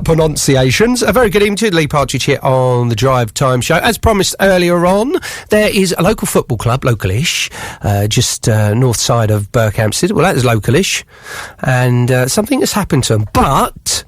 pronunciations. A very good evening to Lee Partridge here on the Drive Time Show. As promised earlier on, there is a local football club, localish, just north side of Berkhamsted. Well, that is localish, and something has happened to them. But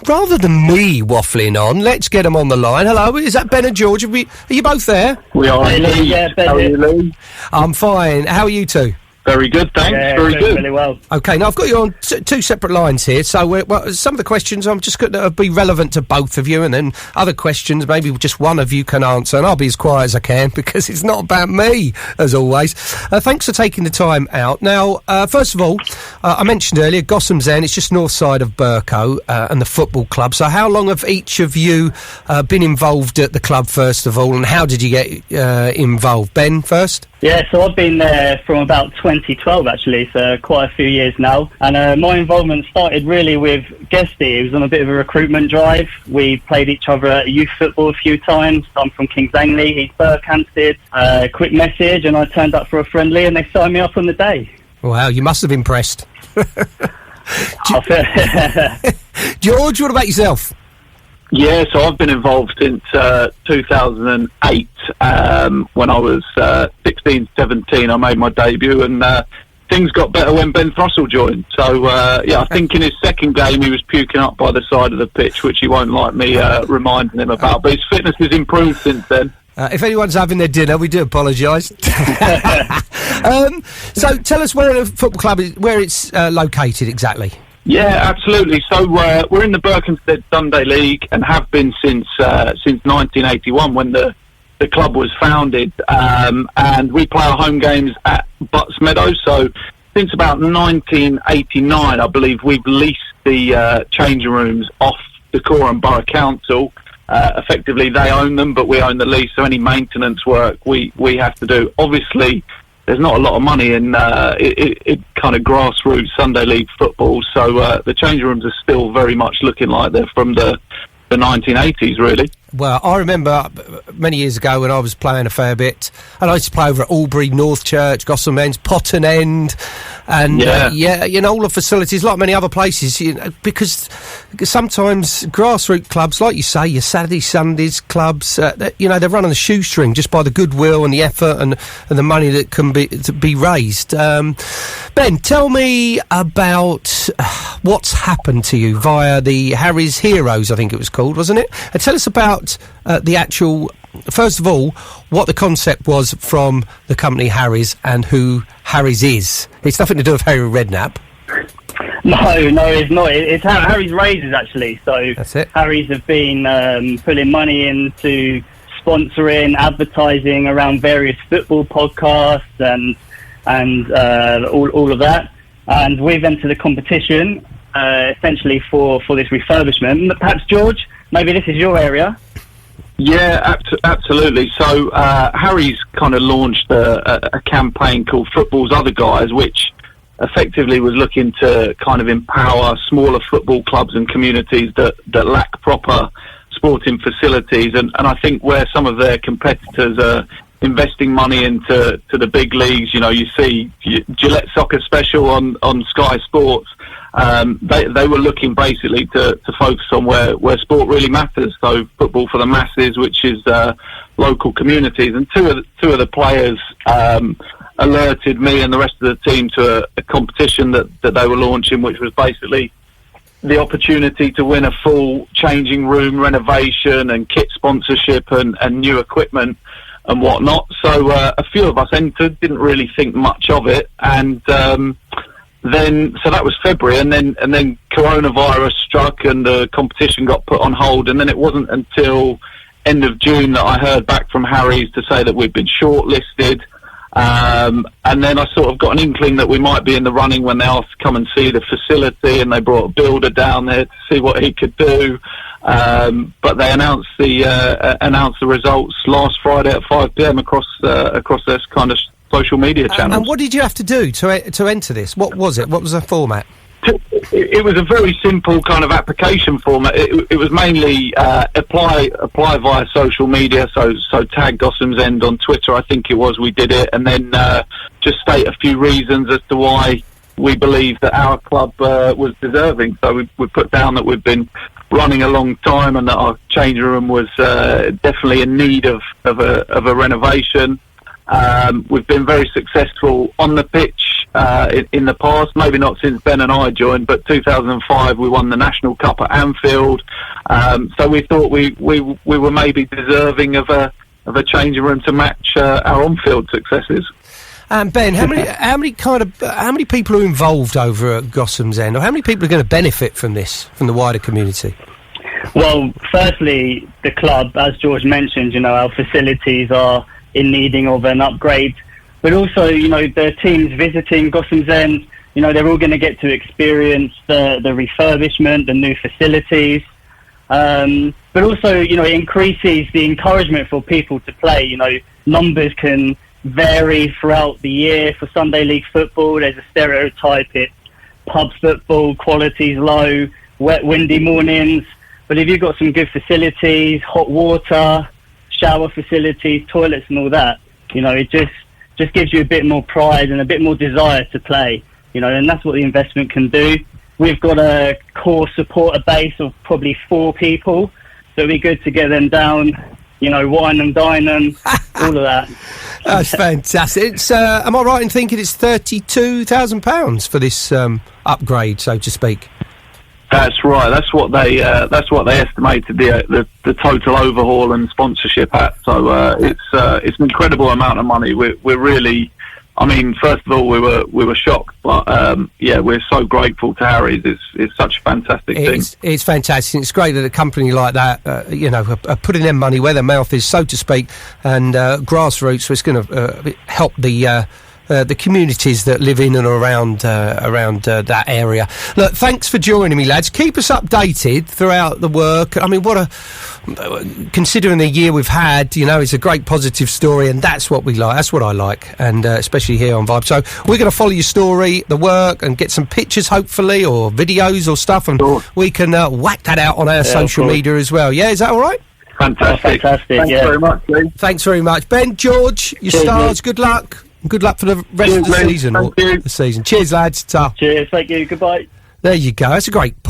rather than me waffling on, let's get them on the line. Hello, is that Ben and George? Are you both there? We are. Hey, yeah, Ben. How are you, Lee? I'm fine. How are you two? Very good, thanks. Yeah, very good. Really well. Okay, now I've got you on two separate lines here, so some of the questions I'm just going to be relevant to both of you, and then other questions maybe just one of you can answer, and I'll be as quiet as I can because it's not about me, as always. Thanks for taking the time out. Now, first of all, I mentioned earlier, Gossoms End, it's just north side of Burco, and the football club. So how long have each of you been involved at the club, first of all, and how did you get involved? Ben, first? Yeah, so I've been there from about 2012 actually, so quite a few years now. And my involvement started really with Guesty. It was on a bit of a recruitment drive. We played each other at youth football a few times. I'm from Kings Langley, he's Berkhamsted. Quick message and I turned up for a friendly and they signed me up on the day. Wow, you must have impressed. George, what about yourself? Yeah, so I've been involved since 2008. When I was 16, 17, I made my debut, and things got better when Ben Thrussell joined. So, I think in his second game he was puking up by the side of the pitch, which he won't like me reminding him about. But his fitness has improved since then. If anyone's having their dinner, we do apologise. So tell us where the football club is, where it's located exactly. Yeah, absolutely. So we're in the Berkhamsted Sunday League and have been since 1981 when the club was founded, and we play our home games at Butts Meadow. So since about 1989, I believe, we've leased the changing rooms off the Coram Borough Council. Effectively, they own them, but we own the lease, so any maintenance work we have to do. Obviously, there's not a lot of money in it kind of grassroots Sunday League football, so the changing rooms are still very much looking like they're from the 1980s, really. Well, I remember many years ago when I was playing a fair bit, and I used to play over at Albury, North Church, Gossom End, Potton End, and all the facilities, like many other places, because sometimes grassroots clubs, like you say, your Saturday, Sundays clubs, they're run on the shoestring just by the goodwill and the effort and the money that can be raised. Ben, tell me about what's happened to you via the Harry's Heroes, I think it was called, wasn't it? And tell us about the actual, first of all, what the concept was from the company Harry's and who Harry's is. It's nothing to do with Harry Redknapp. No, it's not. It's Harry's Razors, actually. So that's it. Harry's have been putting money into sponsoring, advertising around various football podcasts and all of that. And we've entered a competition essentially for this refurbishment. Perhaps, George, maybe this is your area. Yeah, absolutely. So Harry's kind of launched a campaign called Football's Other Guys, which effectively was looking to kind of empower smaller football clubs and communities that lack proper sporting facilities. And I think where some of their competitors are investing money into the big leagues, you see Gillette Soccer Special on Sky Sports. They were looking basically to focus on where sport really matters, so football for the masses, which is local communities. And two of the players alerted me and the rest of the team to a competition that they were launching, which was basically the opportunity to win a full changing room renovation and kit sponsorship and new equipment and whatnot. So a few of us entered, didn't really think much of it, and then so that was February, and then coronavirus struck and the competition got put on hold, and then it wasn't until end of June that I heard back from Harry's to say that we'd been shortlisted, and then I sort of got an inkling that we might be in the running when they asked to come and see the facility, and they brought a builder down there to see what he could do, but they announced the results last Friday at 5 p.m. across this kind of social media channels. And what did you have to do to enter this? What was it? What was the format? It was a very simple kind of application format. It was mainly apply via social media, so tag Gossoms End on Twitter, I think it was, we did it, and then just state a few reasons as to why we believed that our club was deserving. So we put down that we've been running a long time and that our changing room was definitely in need of a renovation. We've been very successful on the pitch in the past, maybe not since Ben and I joined, but 2005 we won the National Cup at Anfield. So we thought we were maybe deserving of a changing room to match our on-field successes. Ben, how many people are involved over at Gossoms End, or how many people are going to benefit from this, from the wider community? Well, firstly, the club, as George mentioned, our facilities are in needing of an upgrade, but also, the teams visiting Gossoms End, they're all going to get to experience the refurbishment, the new facilities, but also, it increases the encouragement for people to play. Numbers can vary throughout the year. For Sunday League football, there's a stereotype, it's pub football, quality's low, wet, windy mornings, but if you've got some good facilities, hot water, shower facilities, toilets and all that, it just gives you a bit more pride and a bit more desire to play, and that's what the investment can do. We've got a core supporter base of probably 4 people, so it'd be good to get them down, wine and dine them, all of that. That's fantastic. It's, am I right in thinking it's £32,000 for this upgrade, so to speak? That's right. That's what they estimated the total overhaul and sponsorship at. So it's an incredible amount of money. We're really, first of all, we were shocked, but we're so grateful to Harry's. It's such a fantastic thing. It's fantastic. It's great that a company like that, are putting their money where their mouth is, so to speak, and grassroots. So it's going to help the communities that live in and around that area. Look, thanks for joining me, lads. Keep us updated throughout the work. Considering the year we've had, it's a great positive story, and that's what we like. That's what I like, and especially here on Vibe. So we're going to follow your story, the work, and get some pictures, hopefully, or videos or stuff, and we can whack that out on our social media as well. Yeah, is that all right? Fantastic. Thanks very much, Lee. Thanks very much. Ben, George, your stars, good luck. Good luck for the rest of the season. Thank you. Cheers, lads. Ta. Cheers, thank you, goodbye. There you go. That's a great